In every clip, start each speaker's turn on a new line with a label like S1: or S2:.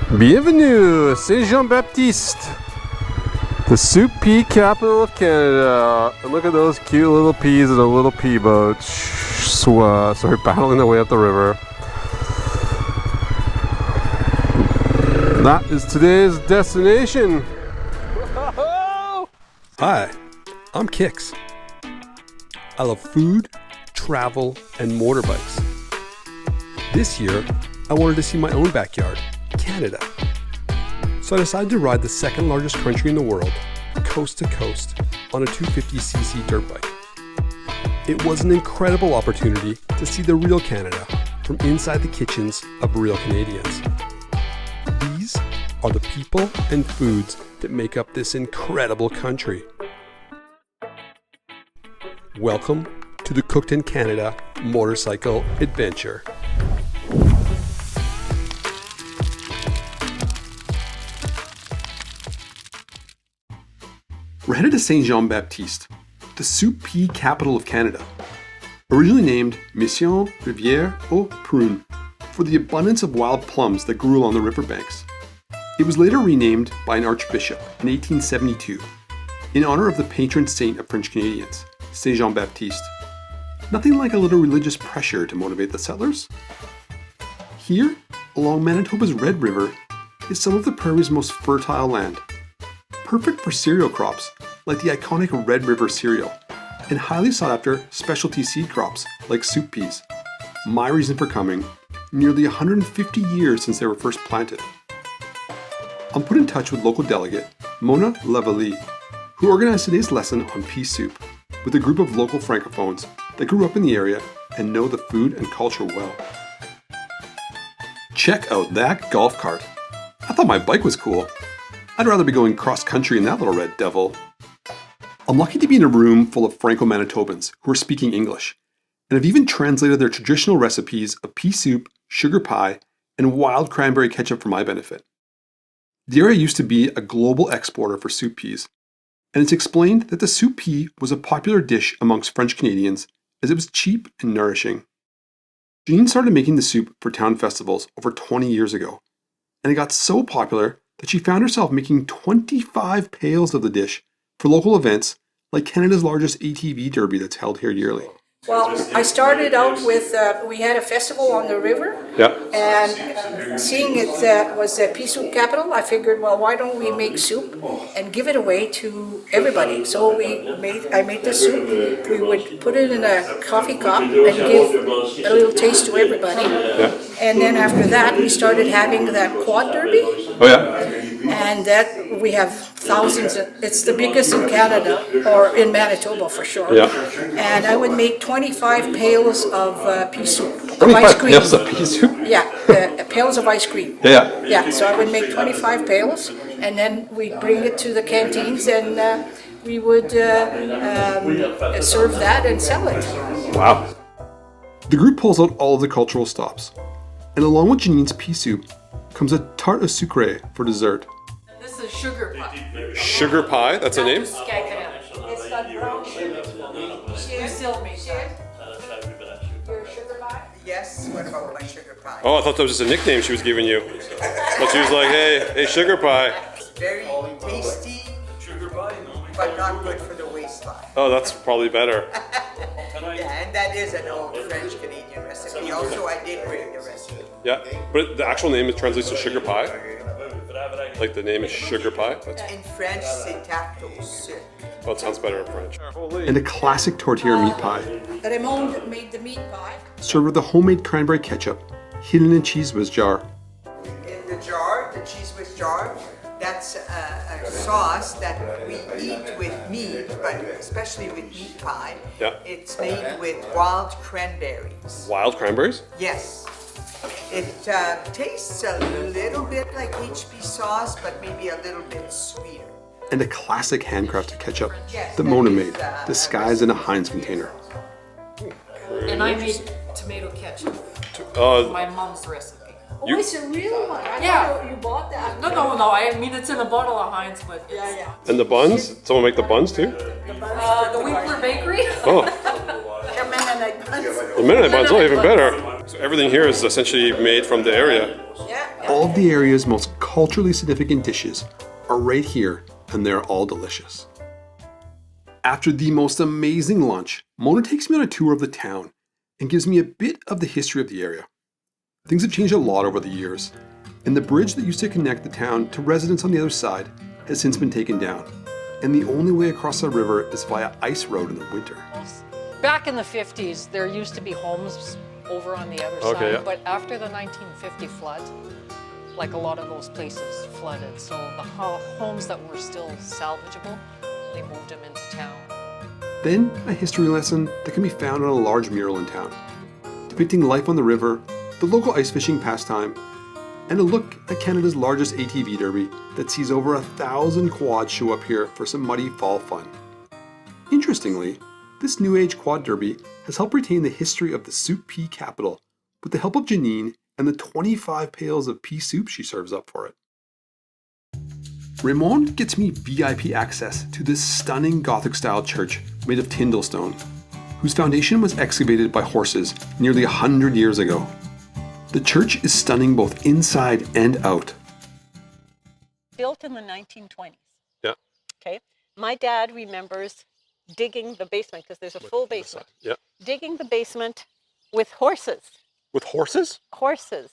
S1: Bienvenue, Saint-Jean-Baptiste, the soup pea capital of Canada. And look at those cute little peas in a little pea boat. Sorry, paddling their way up the river. That is today's destination.
S2: Hi, I'm Kix. I love food, travel, and motorbikes. This year, I wanted to see my own backyard, Canada. So I decided to ride the second largest country in the world, coast to coast, on a 250cc dirt bike. It was an incredible opportunity to see the real Canada from inside the kitchens of real Canadians. These are the people and foods that make up this incredible country. Welcome to the Cooked in Canada motorcycle adventure. We're headed to Saint-Jean-Baptiste, the soup pea capital of Canada. Originally named 𝗔𝗯ance for the abundance of wild plums that grew along the riverbanks. It was later renamed by an archbishop in 1872 in honor of the patron saint of French Canadians, Saint Jean-Baptiste. Nothing like a little religious pressure to motivate the settlers. Here, along Manitoba's Red River, is some of the Prairie's most fertile land. Perfect for cereal crops like the iconic Red River cereal, and highly sought after specialty seed crops like soup peas. My reason for coming, nearly 150 years since they were first planted. I'm put in touch with local delegate Mona Lavallée, who organized today's lesson on pea soup with a group of local francophones that grew up in the area and know the food and culture well. Check out that golf cart. I thought my bike was cool. I'd rather be going cross-country in that little red devil. I'm lucky to be in a room full of Franco-Manitobans who are speaking English, and have even translated their traditional recipes of pea soup, sugar pie, and wild cranberry ketchup for my benefit. The area used to be a global exporter for soup peas, and it's explained that the soup pea was a popular dish amongst French Canadians as it was cheap and nourishing. Jean started making the soup for town festivals over 20 years ago, and it got so popular that she found herself making 25 pails of the dish for local events like Canada's largest ATV derby that's held here yearly.
S3: Well, I started out with, we had a festival on the river, and seeing it was the pea soup capital, I figured, well, why don't we make soup and give it away to everybody? So I made the soup, we would put it in a coffee cup and give a little taste to everybody. And then after that, we started having that quad derby. And that we have thousands, it's the biggest in Canada, or in Manitoba for sure. And I would make 25 pails of pea soup, of ice cream.
S2: 25 pails of pea soup?
S3: Yeah, pails of ice cream. Yeah, so I would make 25 pails, and then we'd bring it to the canteens, and we would serve that and sell it.
S2: Wow. The group pulls out all of the cultural stops, and along with Janine's pea soup comes a tarte au sucre for dessert.
S4: This is sugar pie.
S2: Sugar pie, that's a name?
S3: It's got brown sugar.
S4: You still make that.
S3: Your sugar pie?
S5: Yes, what about my sugar pie?
S2: Oh, I thought that was just a nickname she was giving you. But she was like, hey, sugar pie.
S5: It's very tasty, but not good for the waistline.
S2: Oh, that's probably better.
S5: Yeah, and that is an old French-Canadian recipe. Also, I did bring the recipe.
S2: Yeah, but the actual name translates to sugar pie? Like the name is sugar pie?
S5: In French, c'est tarte au sucre.
S2: Oh, it sounds better in French. And a classic tortilla meat pie.
S3: Raymond made the meat pie.
S2: Served with a homemade cranberry ketchup, hidden in a cheese whiz jar.
S5: In the jar, the cheese whiz jar, that's a sauce that we eat with meat, but especially with meat pie. It's made with wild cranberries.
S2: Wild cranberries?
S5: Yes. It tastes a little bit like HP sauce, but maybe a little bit sweeter.
S2: And a classic handcrafted ketchup that Mona made, disguised in a Heinz container.
S4: And I made tomato ketchup. My mom's recipe.
S3: Oh, it's a real one. I thought you bought that.
S4: No. I mean, it's in a bottle of Heinz, but
S3: Yeah.
S2: And the buns? Someone make the buns too?
S4: The Winkler Bakery.
S2: Oh,
S3: The Mennonite buns.
S2: the Mennonite buns, oh, even better.
S1: So everything here is essentially made from the area.
S3: Yeah.
S2: All of the area's most culturally significant dishes are right here, and they're all delicious. After the most amazing lunch, Mona takes me on a tour of the town and gives me a bit of the history of the area. Things have changed a lot over the years, and the bridge that used to connect the town to residents on the other side has since been taken down, and the only way across the river is via ice road in the winter.
S4: Back in the 50s, there used to be homes over on the other side,
S1: yeah.
S4: but after the 1950 flood, like a lot of those places flooded, so the homes that were still salvageable, they moved them into town.
S2: Then a history lesson that can be found on a large mural in town, depicting life on the river, the local ice fishing pastime, and a look at Canada's largest ATV derby that sees over 1,000 quads show up here for some muddy fall fun. Interestingly, this new age quad derby has helped retain the history of the soup pea capital with the help of Janine and the 25 pails of pea soup she serves up for it. Raymond gets me VIP access to this stunning Gothic-style church made of Tyndall stone, whose foundation was excavated by horses nearly 100 years ago. The church is stunning both inside and out.
S6: Built in the 1920s.
S1: Yeah.
S6: Okay. My dad remembers digging the basement, because there's a full basement.
S1: Yeah.
S6: Digging the basement with horses.
S1: With horses?
S6: Horses.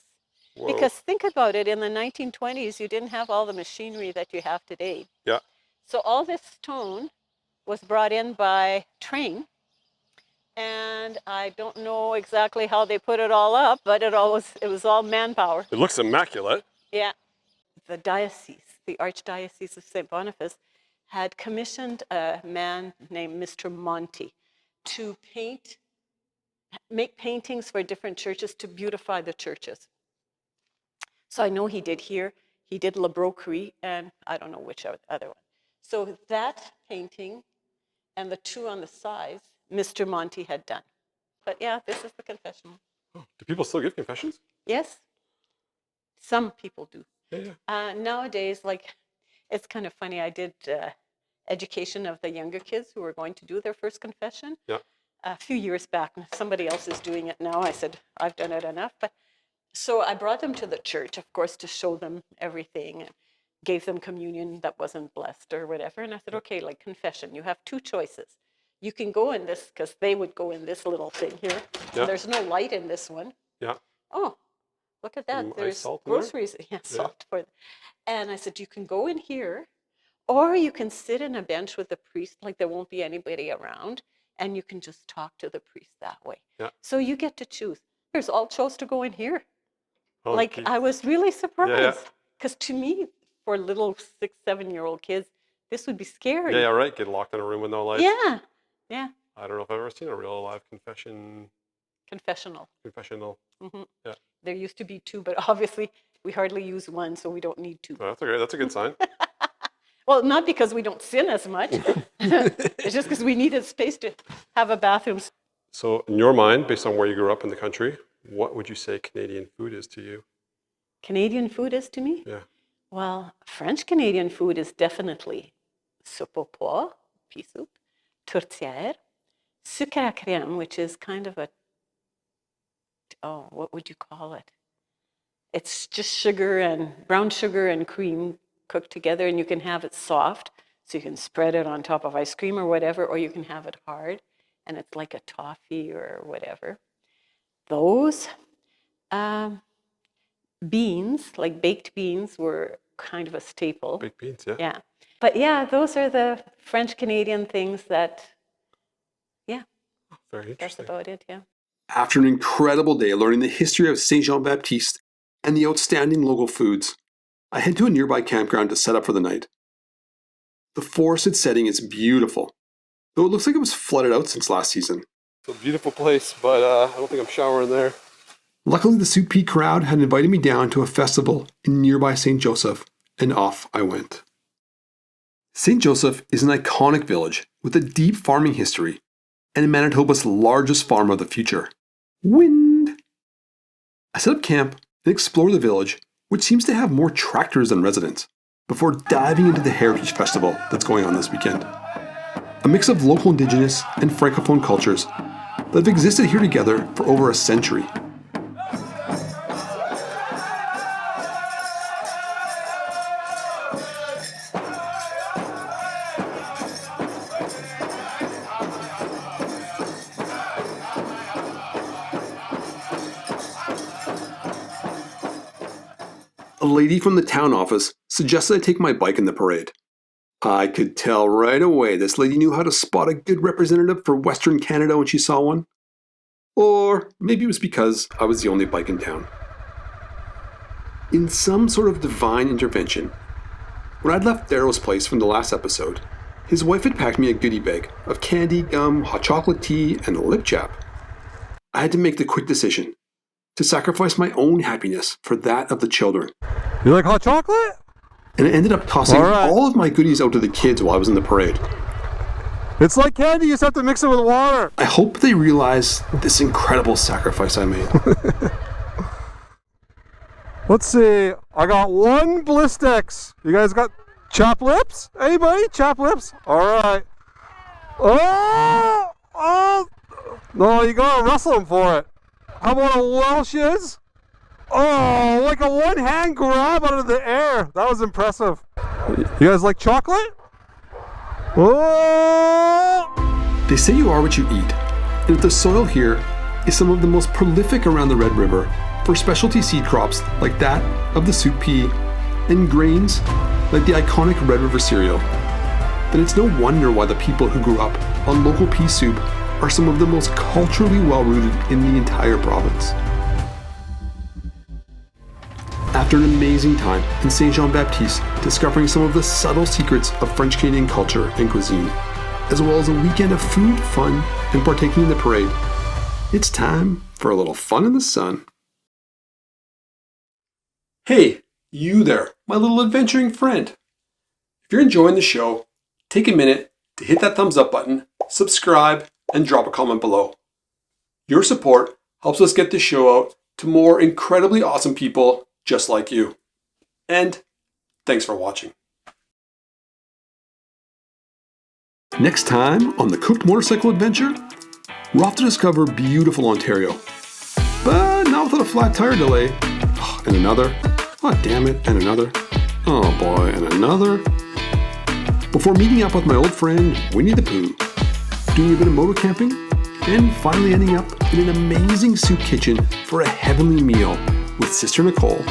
S1: Whoa.
S6: Because think about it, in the 1920s, you didn't have all the machinery that you have today.
S1: Yeah.
S6: So all this stone was brought in by train. And I don't know exactly how they put it all up, but it was all manpower.
S1: It looks immaculate.
S6: Yeah. The diocese, the Archdiocese of St. Boniface, had commissioned a man named Mr. Monty to make paintings for different churches to beautify the churches. So I know he did here, he did 𝗔𝗁𝗂𝗁, and I don't know which other one. So that painting and the two on the sides, Mr. Monty had done. But yeah, this is the confessional.
S1: Oh, do people still give confessions?
S6: Yes, some people do.
S1: Yeah.
S6: Nowadays, like, it's kind of funny, I did education of the younger kids who were going to do their first confession.
S1: Yeah.
S6: A few years back. Somebody else is doing it now. I said, I've done it enough. But so I brought them to the church, of course, to show them everything, and gave them communion that wasn't blessed or whatever. And I said, okay, like confession, you have two choices. You can go in this, because they would go in this little thing here.
S1: Yeah.
S6: And there's no light in this one.
S1: Yeah.
S6: Oh, look at that. There's
S1: salt in there?
S6: groceries. Yeah, salt for. And I said, you can go in here, or you can sit in a bench with the priest, like there won't be anybody around, and you can just talk to the priest that way.
S1: Yeah.
S6: So you get to choose. There's all chose to go in here.
S1: Oh,
S6: Like,
S1: geez.
S6: I was really surprised.
S1: Yeah.
S6: Because to me, for little 6, 7-year-old kids, this would be scary.
S1: Yeah, right. Get locked in a room with no lights.
S6: Yeah. Yeah.
S1: I don't know if I've ever seen a real live confessional.
S6: Confessional.
S1: Yeah.
S6: There used to be 2, but obviously we hardly use 1, so we don't need 2.
S1: Oh, that's a good sign.
S6: Well, not because we don't sin as much. It's just because we needed space to have a bathroom.
S1: So in your mind, based on where you grew up in the country, what would you say Canadian food is to you?
S6: Canadian food is to me?
S1: Yeah.
S6: Well, French Canadian food is definitely 𝗞𝗶𝘅, pea soup, tourtière, sucre à crème, which is kind of what would you call it? It's just brown sugar and cream cooked together, and you can have it soft, so you can spread it on top of ice cream or whatever, or you can have it hard, and it's like a toffee or whatever. Those beans, like baked beans, were kind of a staple.
S1: Baked beans, yeah.
S6: Yeah. But yeah, those are the French Canadian things that,
S1: Very
S6: that's
S1: interesting.
S6: about it, yeah.
S2: After an incredible day learning the history of Saint-Jean-Baptiste and the outstanding local foods, I head to a nearby campground to set up for the night. The forested setting is beautiful, though it looks like it was flooded out since last season.
S1: It's a beautiful place, but I don't think I'm showering there.
S2: Luckily, the Soup Pea crowd had invited me down to a festival in nearby St. Joseph, and off I went. St. Joseph is an iconic village with a deep farming history and Manitoba's largest farm of the future. Wind! I set up camp and explored the village, which seems to have more tractors than residents, before diving into the Heritage Festival that's going on this weekend. A mix of local Indigenous and Francophone cultures that have existed here together for over a century. a lady from the town office suggested I take my bike in the parade. I could tell right away this lady knew how to spot a good representative for Western Canada when she saw one. Or maybe it was because I was the only bike in town. In some sort of divine intervention, when I'd left Darryl's place from the last episode, his wife had packed me a goodie bag of candy, gum, hot chocolate tea, and a lip chap. I had to make the quick decision to sacrifice my own happiness for that of the children.
S1: You like hot chocolate?
S2: And I ended up tossing all of my goodies out to the kids while I was in the parade.
S1: It's like candy, you just have to mix it with water.
S2: I hope they realize this incredible sacrifice I made.
S1: Let's see, I got 1 Blistex. You guys got chopped lips? Anybody? Chopped lips? Alright. Oh! No, you gotta wrestle them for it. How about a Welch's? Oh, like a one-hand grab out of the air. That was impressive. You guys like chocolate? Oh!
S2: They say you are what you eat. And if the soil here is some of the most prolific around the Red River for specialty seed crops like that of the soup pea and grains like the iconic Red River cereal, then it's no wonder why the people who grew up on local pea soup are some of the most culturally well-rooted in the entire province. After an amazing time in St-Jean-Baptiste discovering some of the subtle secrets of French Canadian culture and cuisine, as well as a weekend of food, fun, and partaking in the parade, it's time for a little fun in the sun. Hey, you there, my little adventuring friend. If you're enjoying the show, take a minute to hit that thumbs up button, subscribe, and drop a comment below. Your support helps us get this show out to more incredibly awesome people just like you. And thanks for watching. Next time on the Cooked Motorcycle Adventure, we're off to discover beautiful Ontario. But not without a flat tire delay. And another. Oh, damn it. And another. Oh boy, and another. Before meeting up with my old friend Winnie the Pooh, doing a bit of motor camping, and finally ending up in an amazing soup kitchen for a heavenly meal with Sister Nicole